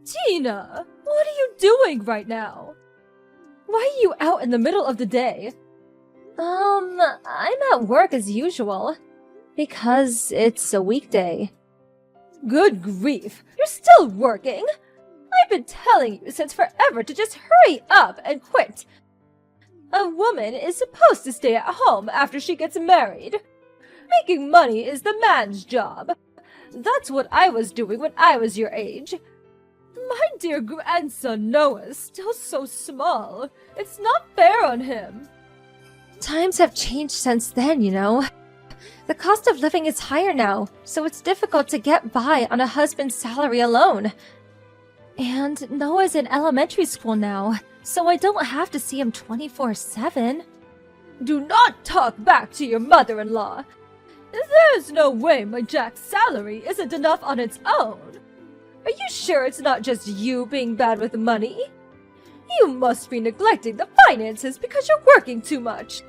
Tina, what are you doing right now? Why are you out in the middle of the day? I'm at work as usual. Because it's a weekday. Good grief, you're still working? I've been telling you since forever to just hurry up and quit. A woman is supposed to stay at home after she gets married. Making money is the man's job. That's what I was doing when I was your age. My dear grandson Noah's still so small. It's not fair on him. Times have changed since then, you know. The cost of living is higher now, so it's difficult to get by on a husband's salary alone. And Noah's in elementary school now, so I don't have to see him 24/7. Do not talk back to your mother-in-law. There's no way my Jack's salary isn't enough on its own. Are you sure it's not just you being bad with money? You must be neglecting the finances because you're working too much.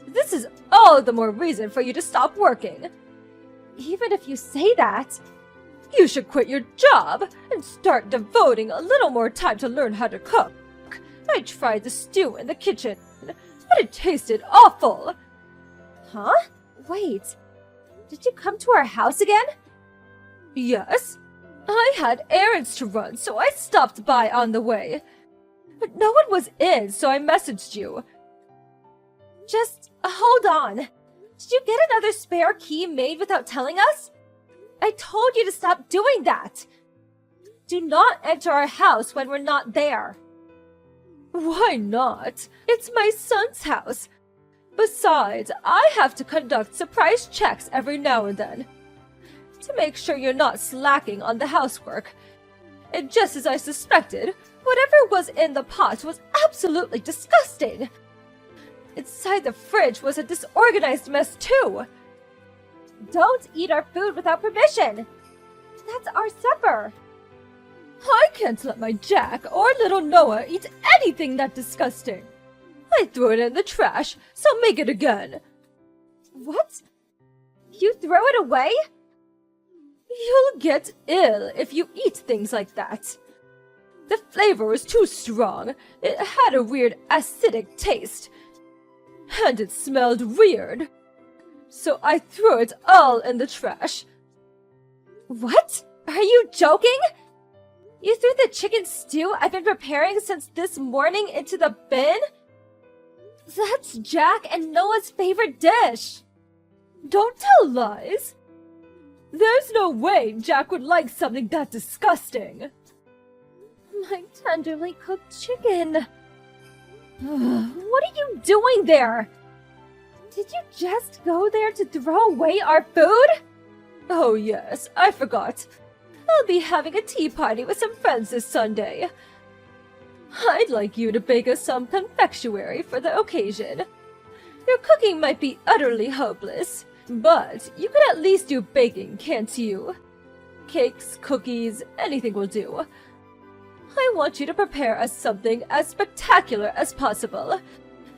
This is all the more reason for you to stop working. Even if you say that, you should quit your job and start devoting a little more time to learn how to cook. I tried the stew in the kitchen, but it tasted awful. Huh? Wait, did you come to our house again? Yes. I had errands to run, so I stopped by on the way. But no one was in, so I messaged you. Just hold on. Did you get another spare key made without telling us? I told you to stop doing that. Do not enter our house when we're not there. Why not? It's my son's house. Besides, I have to conduct surprise checks every now and then to make sure you're not slacking on the housework. And just as I suspected, whatever was in the pot was absolutely disgusting. Inside the fridge was a disorganized mess too. Don't eat our food without permission. That's our supper. I can't let my Jack or little Noah eat anything that disgusting. I threw it in the trash, so make it again. What? You throw it away? You'll get ill if you eat things like that. The flavor was too strong. It had a weird acidic taste. And it smelled weird. So I threw it all in the trash. What? Are you joking? You threw the chicken stew I've been preparing since this morning into the bin? That's Jack and Noah's favorite dish. Don't tell lies. There's no way Jack would like something that disgusting. My tenderly cooked chicken. What are you doing there? Did you just go there to throw away our food? Oh yes, I forgot. I'll be having a tea party with some friends this Sunday. I'd like you to bake us some confectionery for the occasion. Your cooking might be utterly hopeless, but you could at least do baking, can't you? Cakes, cookies, anything will do. I want you to prepare us something as spectacular as possible.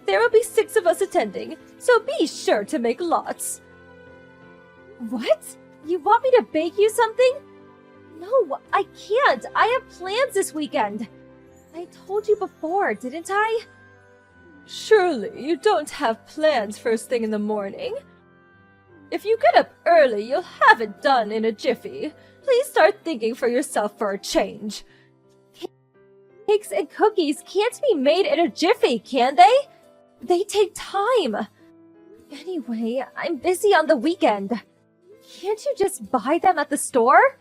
There will be 6 of us attending, so be sure to make lots. What? You want me to bake you something? No, I can't. I have plans this weekend. I told you before, didn't I? Surely you don't have plans first thing in the morning. If you get up early, you'll have it done in a jiffy. Please start thinking for yourself for a change. Cakes and cookies can't be made in a jiffy, can they? They take time. Anyway, I'm busy on the weekend. Can't you just buy them at the store?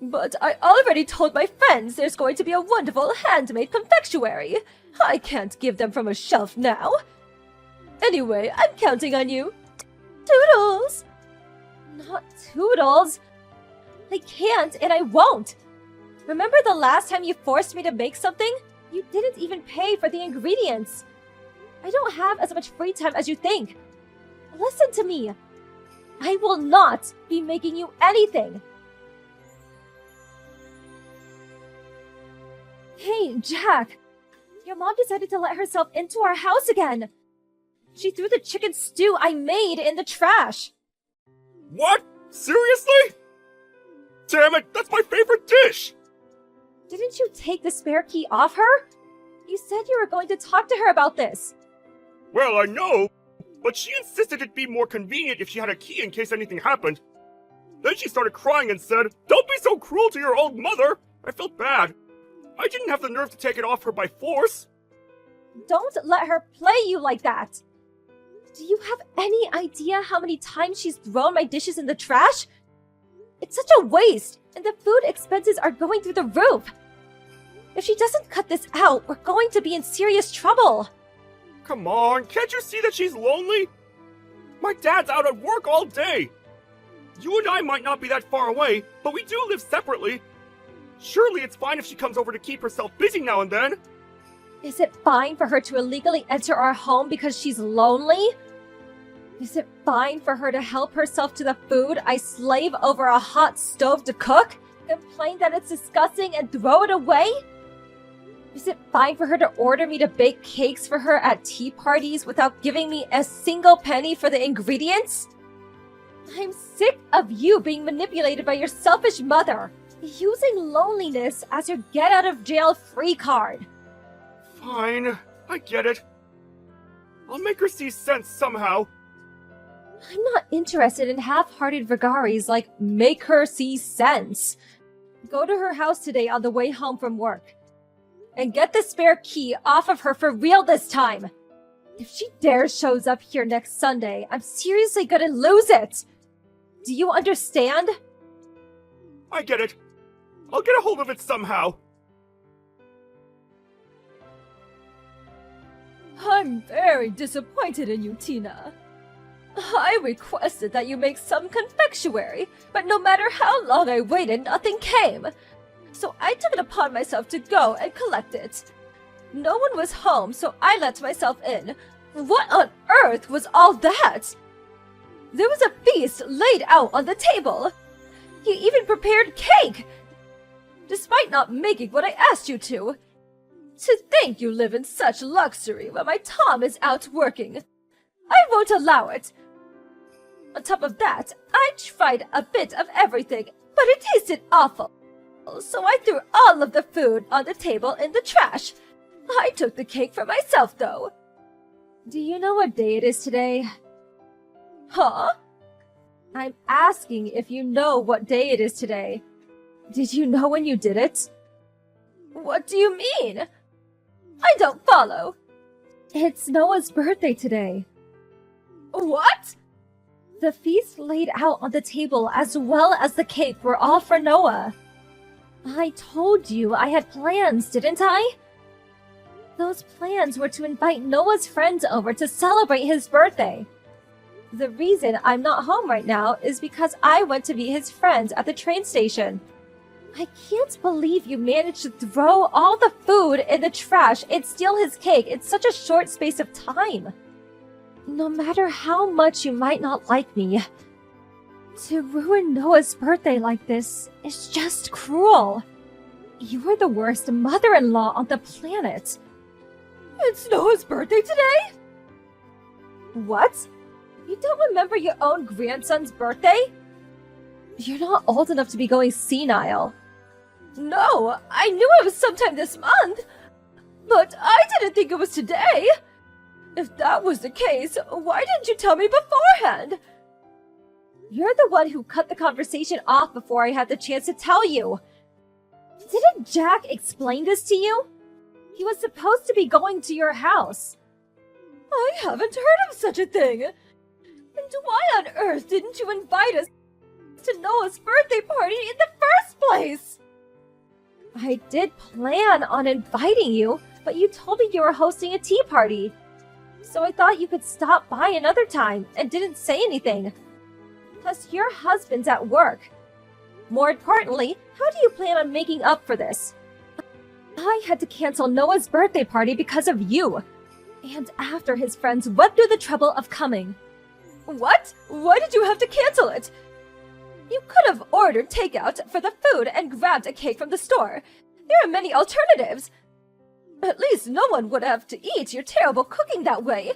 But I already told my friends there's going to be a wonderful handmade confectionery. I can't give them from a shelf now. Anyway, I'm counting on you. Toodles! Not Toodles. I can't and I won't. Remember the last time you forced me to make something? You didn't even pay for the ingredients. I don't have as much free time as you think. Listen to me. I will not be making you anything. Hey, Jack. Your mom decided to let herself into our house again. She threw the chicken stew I made in the trash. What? Seriously? Damn it, that's my favorite dish! Didn't you take the spare key off her? You said you were going to talk to her about this. Well, I know, but she insisted it'd be more convenient if she had a key in case anything happened. Then she started crying and said, "Don't be so cruel to your old mother." I felt bad. I didn't have the nerve to take it off her by force. Don't let her play you like that. Do you have any idea how many times she's thrown my dishes in the trash? It's such a waste, and the food expenses are going through the roof. If she doesn't cut this out, we're going to be in serious trouble. Come on, can't you see that she's lonely? My dad's out at work all day. You and I might not be that far away, but we do live separately. Surely it's fine if she comes over to keep herself busy now and then. Is it fine for her to illegally enter our home because she's lonely? Is it fine for her to help herself to the food I slave over a hot stove to cook? Complain that it's disgusting and throw it away? Is it fine for her to order me to bake cakes for her at tea parties without giving me a single penny for the ingredients? I'm sick of you being manipulated by your selfish mother, using loneliness as your get-out-of-jail-free card. Fine, I get it. I'll make her see sense somehow. I'm not interested in half-hearted vagaries like make her see sense. Go to her house today on the way home from work. And get the spare key off of her for real this time. If she dares shows up here next Sunday, I'm seriously gonna lose it. Do you understand? I get it. I'll get a hold of it somehow. I'm very disappointed in you, Tina. I requested that you make some confectionery, but no matter how long I waited, nothing came. So I took it upon myself to go and collect it. No one was home, so I let myself in. What on earth was all that? There was a feast laid out on the table. You even prepared cake, despite not making what I asked you to. To think you live in such luxury while my Tom is out working. I won't allow it. On top of that, I tried a bit of everything, but it tasted awful. So I threw all of the food on the table in the trash. I took the cake for myself, though. Do you know what day it is today? Huh? I'm asking if you know what day it is today. Did you know when you did it? What do you mean? I don't follow. It's Noah's birthday today. What? The feast laid out on the table as well as the cake were all for Noah. I told you I had plans, didn't I? Those plans were to invite Noah's friends over to celebrate his birthday. The reason I'm not home right now is because I went to meet his friends at the train station. I can't believe you managed to throw all the food in the trash and steal his cake in such a short space of time. No matter how much you might not like me, to ruin Noah's birthday like this is just cruel. You're the worst mother-in-law on the planet. It's Noah's birthday today? What? You don't remember your own grandson's birthday? You're not old enough to be going senile. No, I knew it was sometime this month, but I didn't think it was today. If that was the case, why didn't you tell me beforehand? You're the one who cut the conversation off before I had the chance to tell you. Didn't Jack explain this to you? He was supposed to be going to your house. I haven't heard of such a thing. And why on earth didn't you invite us to Noah's birthday party in the first place? I did plan on inviting you, but you told me you were hosting a tea party. So I thought you could stop by another time and didn't say anything. Plus, your husband's at work. More importantly, how do you plan on making up for this? I had to cancel Noah's birthday party because of you. And after his friends went through the trouble of coming. What? Why did you have to cancel it? You could have ordered takeout for the food and grabbed a cake from the store. There are many alternatives. At least no one would have to eat your terrible cooking that way.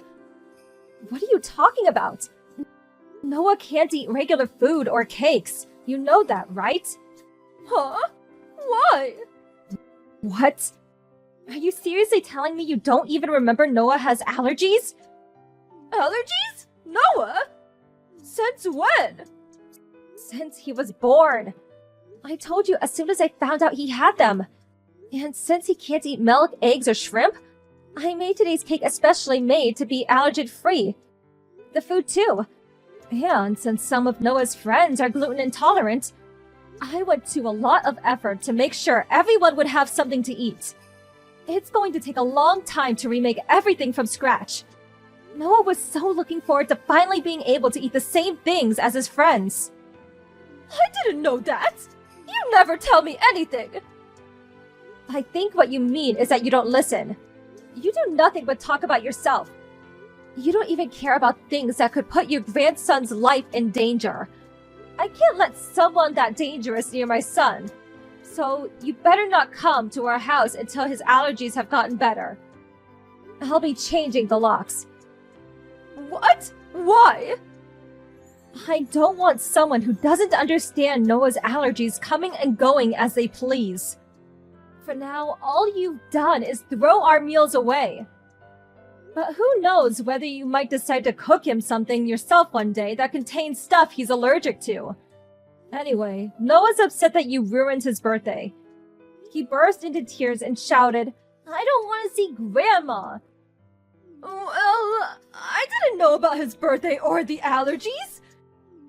What are you talking about? Noah can't eat regular food or cakes. You know that, right? Huh? Why? What? Are you seriously telling me you don't even remember Noah has allergies? Allergies? Noah? Since when? Since he was born. I told you as soon as I found out he had them. And since he can't eat milk, eggs, or shrimp, I made today's cake especially made to be allergen-free. The food too. And since some of Noah's friends are gluten intolerant, I went to a lot of effort to make sure everyone would have something to eat. It's going to take a long time to remake everything from scratch. Noah was so looking forward to finally being able to eat the same things as his friends. I didn't know that! You never tell me anything! I think what you mean is that you don't listen. You do nothing but talk about yourself. You don't even care about things that could put your grandson's life in danger. I can't let someone that dangerous near my son. So you better not come to our house until his allergies have gotten better. I'll be changing the locks. What? Why? I don't want someone who doesn't understand Noah's allergies coming and going as they please. For now, all you've done is throw our meals away. But who knows whether you might decide to cook him something yourself one day that contains stuff he's allergic to. Anyway, Noah's upset that you ruined his birthday. He burst into tears and shouted, "I don't want to see Grandma!" Well, I didn't know about his birthday or the allergies.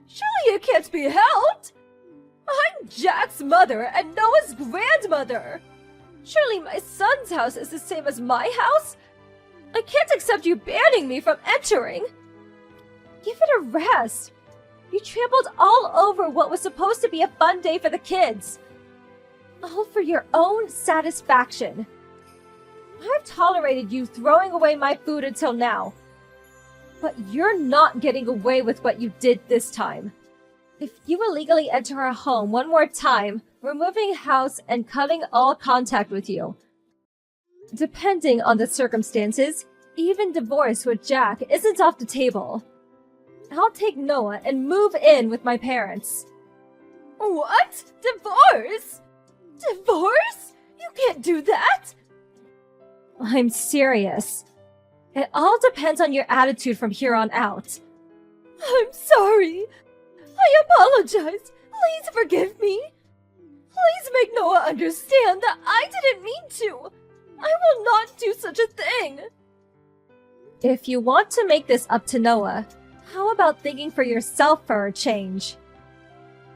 Surely it can't be helped. I'm Jack's mother and Noah's grandmother. Surely my son's house is the same as my house? I can't accept you banning me from entering. Give it a rest. You trampled all over what was supposed to be a fun day for the kids. All for your own satisfaction. I've tolerated you throwing away my food until now. But you're not getting away with what you did this time. If you illegally enter our home one more time, we're moving house and cutting all contact with you. Depending on the circumstances, even divorce with Jack isn't off the table. I'll take Noah and move in with my parents. What? Divorce? Divorce? You can't do that! I'm serious. It all depends on your attitude from here on out. I'm sorry. I apologize. Please forgive me. Please make Noah understand that I didn't mean to. I will not do such a thing. If you want to make this up to Noah, how about thinking for yourself for a change?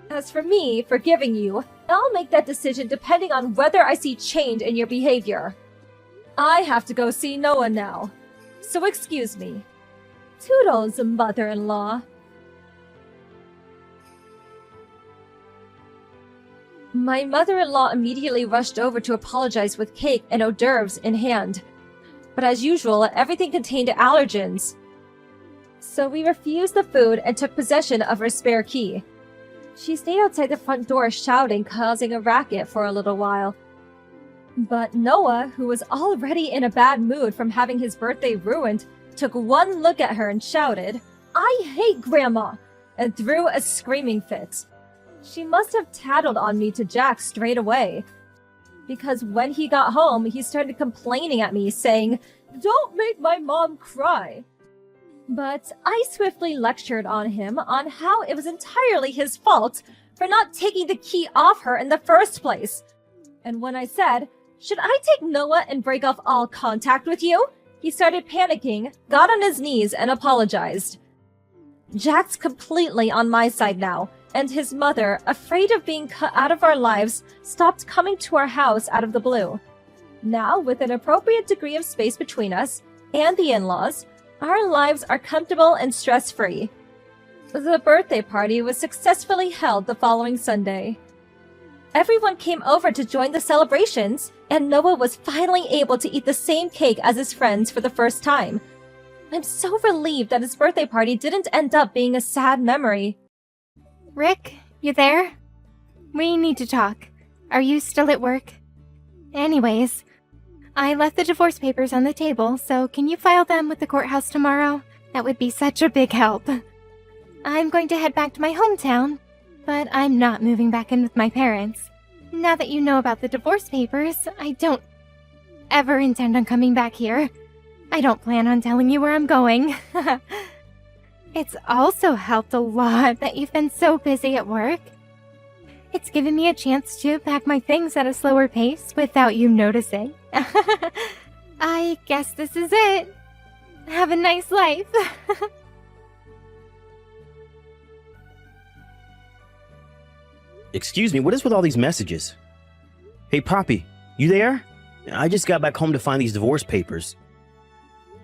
As for me forgiving you, I'll make that decision depending on whether I see change in your behavior. I have to go see Noah now, so excuse me. Toodles, mother-in-law. My mother-in-law immediately rushed over to apologize with cake and hors d'oeuvres in hand. But as usual, everything contained allergens. So we refused the food and took possession of her spare key. She stayed outside the front door shouting, causing a racket for a little while. But Noah, who was already in a bad mood from having his birthday ruined, took one look at her and shouted, "I hate Grandma!" and threw a screaming fit. She must have tattled on me to Jack straight away. Because when he got home, he started complaining at me, saying, "Don't make my mom cry." But I swiftly lectured on him on how it was entirely his fault for not taking the key off her in the first place. And when I said, "Should I take Noah and break off all contact with you?" he started panicking, got on his knees, and apologized. Jack's completely on my side now, and his mother, afraid of being cut out of our lives, stopped coming to our house out of the blue. Now, with an appropriate degree of space between us and the in-laws, our lives are comfortable and stress-free. The birthday party was successfully held the following Sunday. Everyone came over to join the celebrations, and Noah was finally able to eat the same cake as his friends for the first time. I'm so relieved that his birthday party didn't end up being a sad memory. Rick, you there? We need to talk. Are you still at work? Anyways, I left the divorce papers on the table, so can you file them with the courthouse tomorrow? That would be such a big help. I'm going to head back to my hometown, but I'm not moving back in with my parents. Now that you know about the divorce papers, I don't ever intend on coming back here. I don't plan on telling you where I'm going. It's also helped a lot that you've been so busy at work. It's given me a chance to pack my things at a slower pace without you noticing. I guess this is it. Have a nice life. Excuse me, what is with all these messages? Hey, Poppy, you there? I just got back home to find these divorce papers.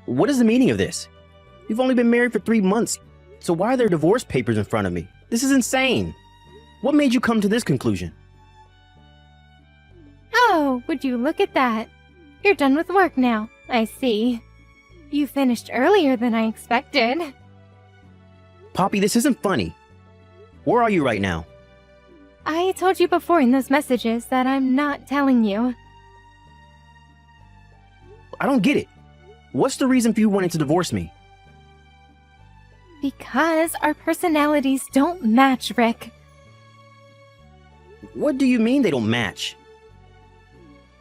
What is the meaning of this? We've only been married for 3 months, so why are there divorce papers in front of me? This is insane. What made you come to this conclusion? Oh, would you look at that? You're done with work now, I see. You finished earlier than I expected. Poppy, this isn't funny. Where are you right now? I told you before in those messages that I'm not telling you. I don't get it. What's the reason for you wanting to divorce me? Because our personalities don't match, Rick. What do you mean they don't match?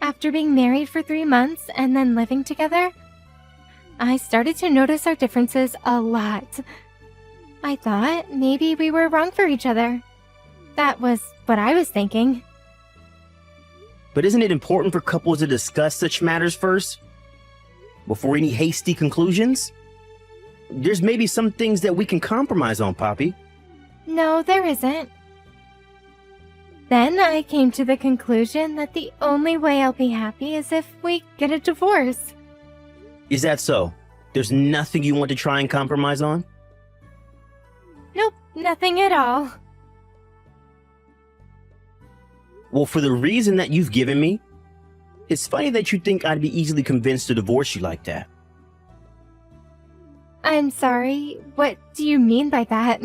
After being married for 3 months and then living together, I started to notice our differences a lot. I thought maybe we were wrong for each other. That was what I was thinking. But isn't it important for couples to discuss such matters first? Before any hasty conclusions? There's maybe some things that we can compromise on, Poppy. No, there isn't. Then I came to the conclusion that the only way I'll be happy is if we get a divorce. Is that so? There's nothing you want to try and compromise on? Nope, nothing at all. Well, for the reason that you've given me, it's funny that you think I'd be easily convinced to divorce you like that. I'm sorry, what do you mean by that?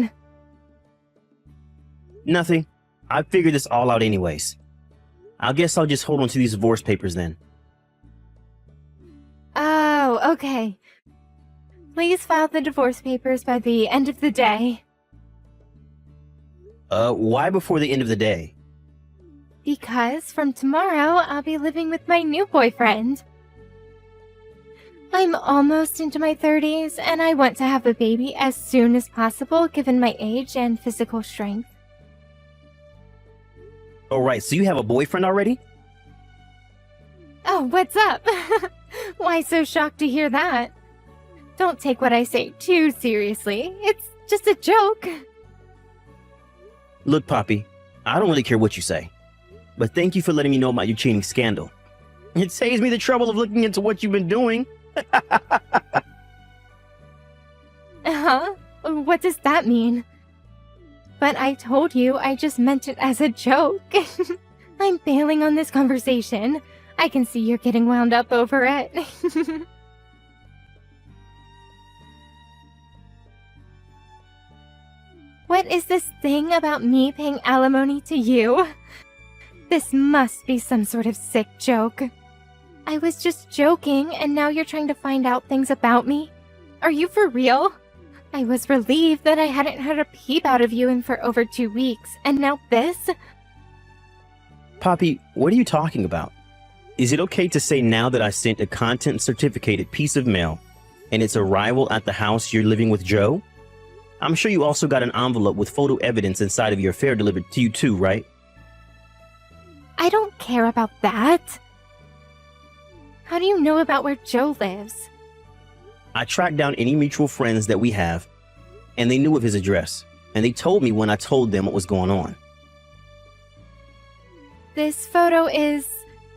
Nothing. I figured this all out anyways. I guess I'll just hold on to these divorce papers then. Oh, okay. Please file the divorce papers by the end of the day. Why before the end of the day? Because from tomorrow, I'll be living with my new boyfriend. I'm almost into my 30s, and I want to have a baby as soon as possible given my age and physical strength. Alright, so you have a boyfriend already? Oh, what's up? Why so shocked to hear that? Don't take what I say too seriously. It's just a joke. Look, Poppy, I don't really care what you say. But thank you for letting me know about your cheating scandal. It saves me the trouble of looking into what you've been doing. Huh? What does that mean? But I told you I just meant it as a joke. I'm bailing on this conversation. I can see you're getting wound up over it. What is this thing about me paying alimony to you? This must be some sort of sick joke. I was just joking, and now you're trying to find out things about me? Are you for real? I was relieved that I hadn't had a peep out of you in for over 2 weeks, and now this? Poppy, what are you talking about? Is it okay to say now that I sent a content certificated piece of mail and its arrival at the house you're living with Joe? I'm sure you also got an envelope with photo evidence inside of your affair delivered to you too, right? I don't care about that. How do you know about where Joe lives? I tracked down any mutual friends that we have, and they knew of his address, and they told me when I told them what was going on. This photo is...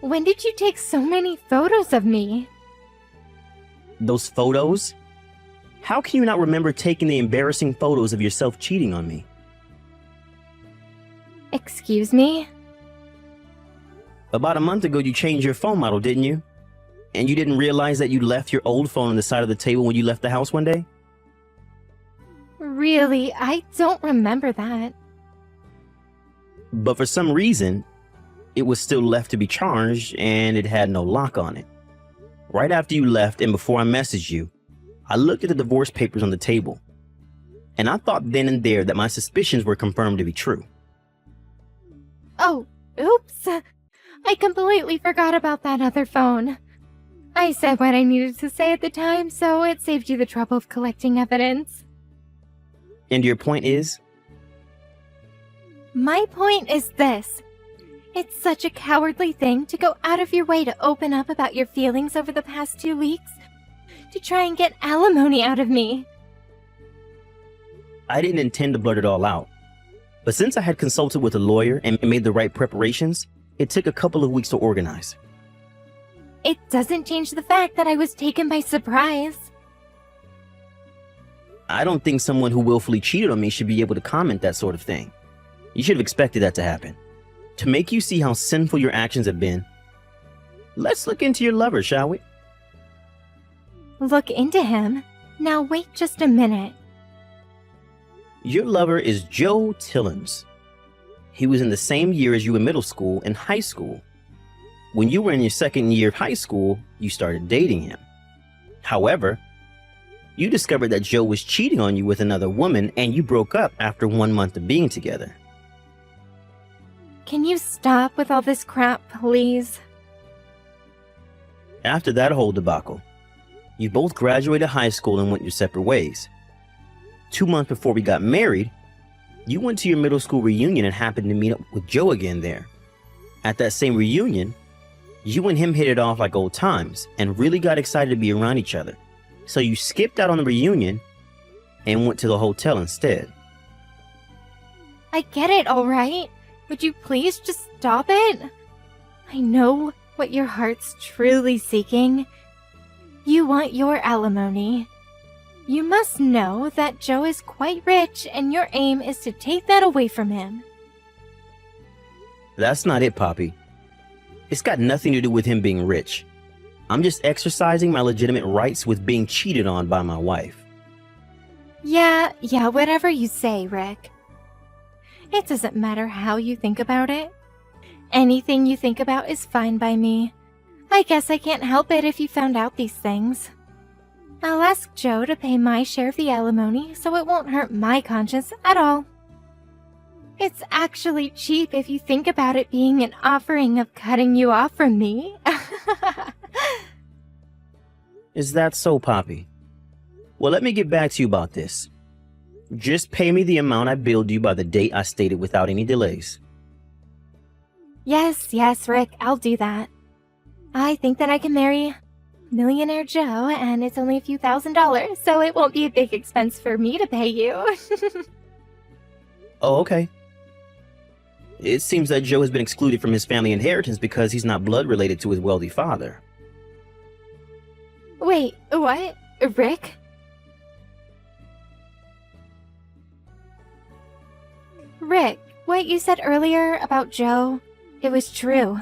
When did you take so many photos of me? Those photos? How can you not remember taking the embarrassing photos of yourself cheating on me? Excuse me? About a month ago, you changed your phone model, didn't you? And you didn't realize that you left your old phone on the side of the table when you left the house one day? Really, I don't remember that. But for some reason, it was still left to be charged and it had no lock on it. Right after you left and before I messaged you, I looked at the divorce papers on the table. And I thought then and there that my suspicions were confirmed to be true. Oh, Oops. I completely forgot about that other phone. I said what I needed to say at the time, so it saved you the trouble of collecting evidence. And your point is? My point is this. It's such a cowardly thing to go out of your way to open up about your feelings over the past 2 weeks, to try and get alimony out of me. I didn't intend to blurt it all out. But since I had consulted with a lawyer and made the right preparations, it took a couple of weeks to organize. It doesn't change the fact that I was taken by surprise. I don't think someone who willfully cheated on me should be able to comment that sort of thing. You should have expected that to happen. To make you see how sinful your actions have been, let's look into your lover, shall we? Look into him? Now wait just a minute. Your lover is Joe Tillins. He was in the same year as you in middle school and high school. When you were in your second year of high school, you started dating him. However, you discovered that Joe was cheating on you with another woman and you broke up after 1 month of being together. Can you stop with all this crap, please? After that whole debacle, you both graduated high school and went your separate ways. 2 months before we got married, you went to your middle school reunion and happened to meet up with Joe again there. At that same reunion, you and him hit it off like old times and really got excited to be around each other. So you skipped out on the reunion and went to the hotel instead. I get it, all right. Would you please just stop it? I know what your heart's truly seeking. You want your alimony. You must know that Joe is quite rich and your aim is to take that away from him. That's not it, Poppy. It's got nothing to do with him being rich. I'm just exercising my legitimate rights with being cheated on by my wife. Yeah, whatever you say, Rick. It doesn't matter how you think about it. Anything you think about is fine by me. I guess I can't help it if you found out these things. I'll ask Joe to pay my share of the alimony so it won't hurt my conscience at all. It's actually cheap if you think about it being an offering of cutting you off from me. Is that so, Poppy? Well, let me get back to you about this. Just pay me the amount I billed you by the date I stated without any delays. Yes, Rick, I'll do that. I think that I can marry Millionaire Joe, and it's only a few $1,000s, so it won't be a big expense for me to pay you. Oh, okay. It seems that Joe has been excluded from his family inheritance because he's not blood related to his wealthy father. Wait, what? Rick? Rick, what you said earlier about Joe, it was true.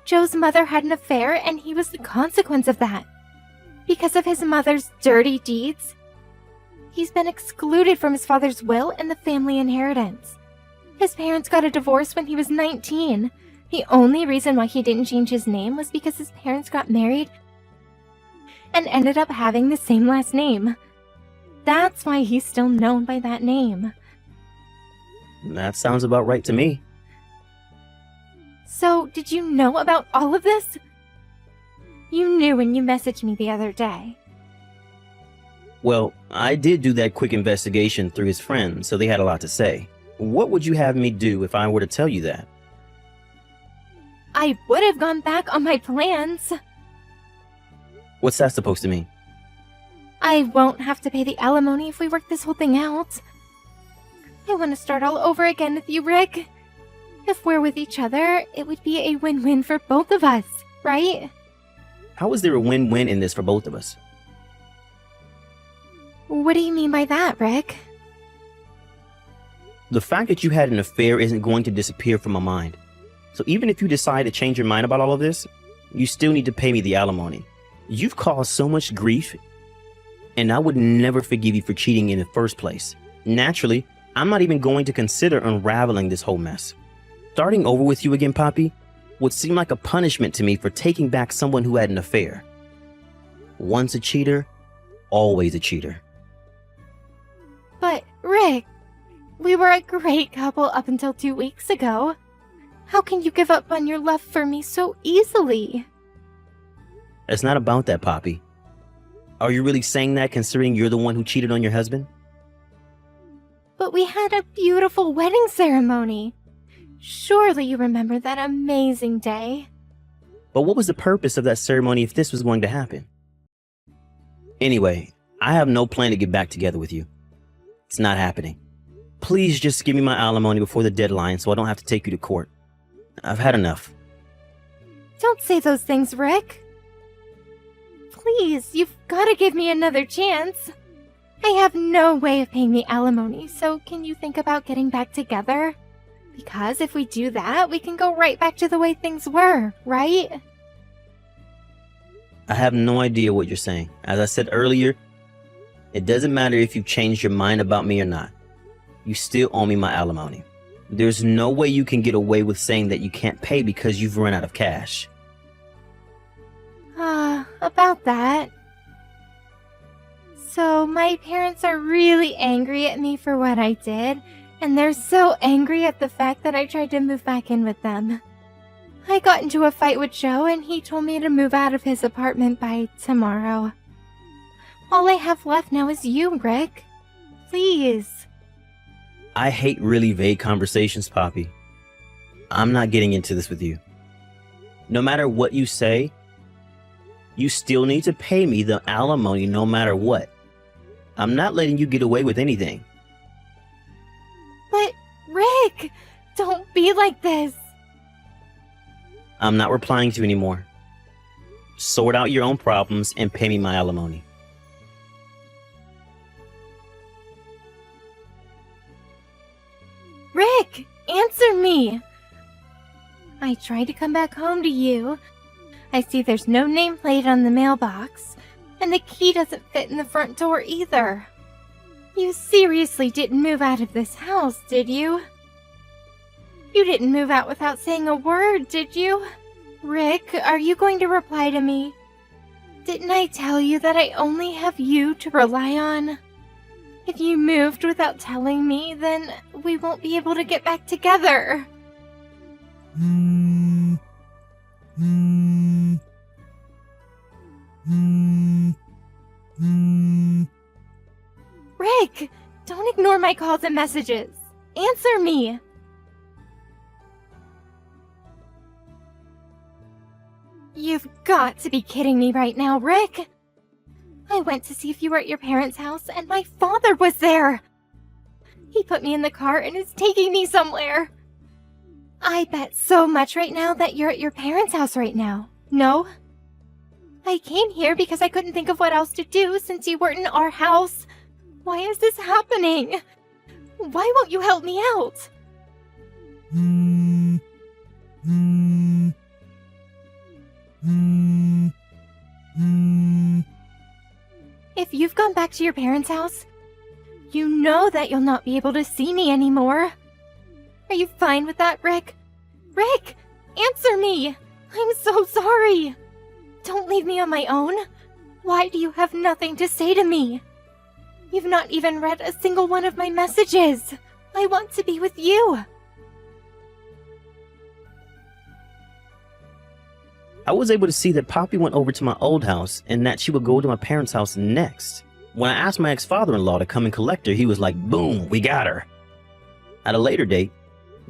Joe's mother had an affair and he was the consequence of that. Because of his mother's dirty deeds, he's been excluded from his father's will and the family inheritance. His parents got a divorce when he was 19. The only reason why he didn't change his name was because his parents got married and ended up having the same last name. That's why he's still known by that name. That sounds about right to me. So, did you know about all of this? You knew when you messaged me the other day. Well, I did do that quick investigation through his friends, so they had a lot to say. What would you have me do if I were to tell you that? I would have gone back on my plans. What's that supposed to mean? I won't have to pay the alimony if we work this whole thing out. I want to start all over again with you, Rick. If we're with each other, it would be a win-win for both of us, right? How is there a win-win in this for both of us? What do you mean by that, Rick? The fact that you had an affair isn't going to disappear from my mind. So even if you decide to change your mind about all of this, you still need to pay me the alimony. You've caused so much grief, and I would never forgive you for cheating in the first place. Naturally, I'm not even going to consider unraveling this whole mess. Starting over with you again, Poppy, would seem like a punishment to me for taking back someone who had an affair. Once a cheater, always a cheater. But, Rick, we were a great couple up until 2 weeks ago. How can you give up on your love for me so easily? It's not about that, Poppy. Are you really saying that considering you're the one who cheated on your husband? But we had a beautiful wedding ceremony. Surely you remember that amazing day. But what was the purpose of that ceremony if this was going to happen? Anyway, I have no plan to get back together with you. It's not happening. Please just give me my alimony before the deadline so I don't have to take you to court. I've had enough. Don't say those things, Rick. Please, you've got to give me another chance. I have no way of paying the alimony, so can you think about getting back together? Because if we do that, we can go right back to the way things were, right? I have no idea what you're saying. As I said earlier, it doesn't matter if you've changed your mind about me or not. You still owe me my alimony. There's no way you can get away with saying that you can't pay because you've run out of cash. About that. So, my parents are really angry at me for what I did, and they're so angry at the fact that I tried to move back in with them. I got into a fight with Joe, and he told me to move out of his apartment by tomorrow. All I have left now is you, Rick. Please. I hate really vague conversations, Poppy. I'm not getting into this with you. No matter what you say, you still need to pay me the alimony no matter what. I'm not letting you get away with anything. But, Rick, don't be like this. I'm not replying to you anymore. Sort out your own problems and pay me my alimony. Rick, answer me! I tried to come back home to you. I see there's no nameplate on the mailbox, and the key doesn't fit in the front door either. You seriously didn't move out of this house, did you? You didn't move out without saying a word, did you? Rick, are you going to reply to me? Didn't I tell you that I only have you to rely on? If you moved without telling me, then we won't be able to get back together. Rick, don't ignore my calls and messages. Answer me. You've got to be kidding me right now, Rick. I went to see if you were at your parents' house, and my father was there. He put me in the car and is taking me somewhere. I bet so much right now that you're at your parents' house right now. No? I came here because I couldn't think of what else to do since you weren't in our house. Why is this happening? Why won't you help me out? If you've gone back to your parents' house, you know that you'll not be able to see me anymore. Are you fine with that, Rick? Rick, answer me! I'm so sorry! Don't leave me on my own. Why do you have nothing to say to me? You've not even read a single one of my messages. I want to be with you. I was able to see that Poppy went over to my old house and that she would go to my parents' house next. When I asked my ex-father-in-law to come and collect her, he was like, boom, we got her. At a later date,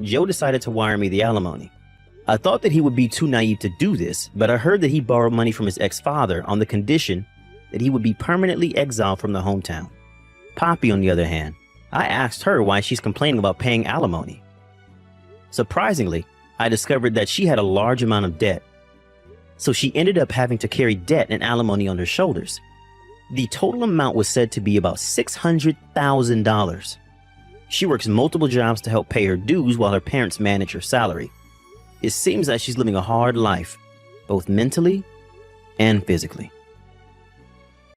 Joe decided to wire me the alimony. I thought that he would be too naive to do this, but I heard that he borrowed money from his ex-father on the condition that he would be permanently exiled from the hometown. Poppy, on the other hand, I asked her why she's complaining about paying alimony. Surprisingly, I discovered that she had a large amount of debt. So she ended up having to carry debt and alimony on her shoulders. The total amount was said to be about $600,000. She works multiple jobs to help pay her dues while her parents manage her salary. It seems that she's living a hard life, both mentally and physically.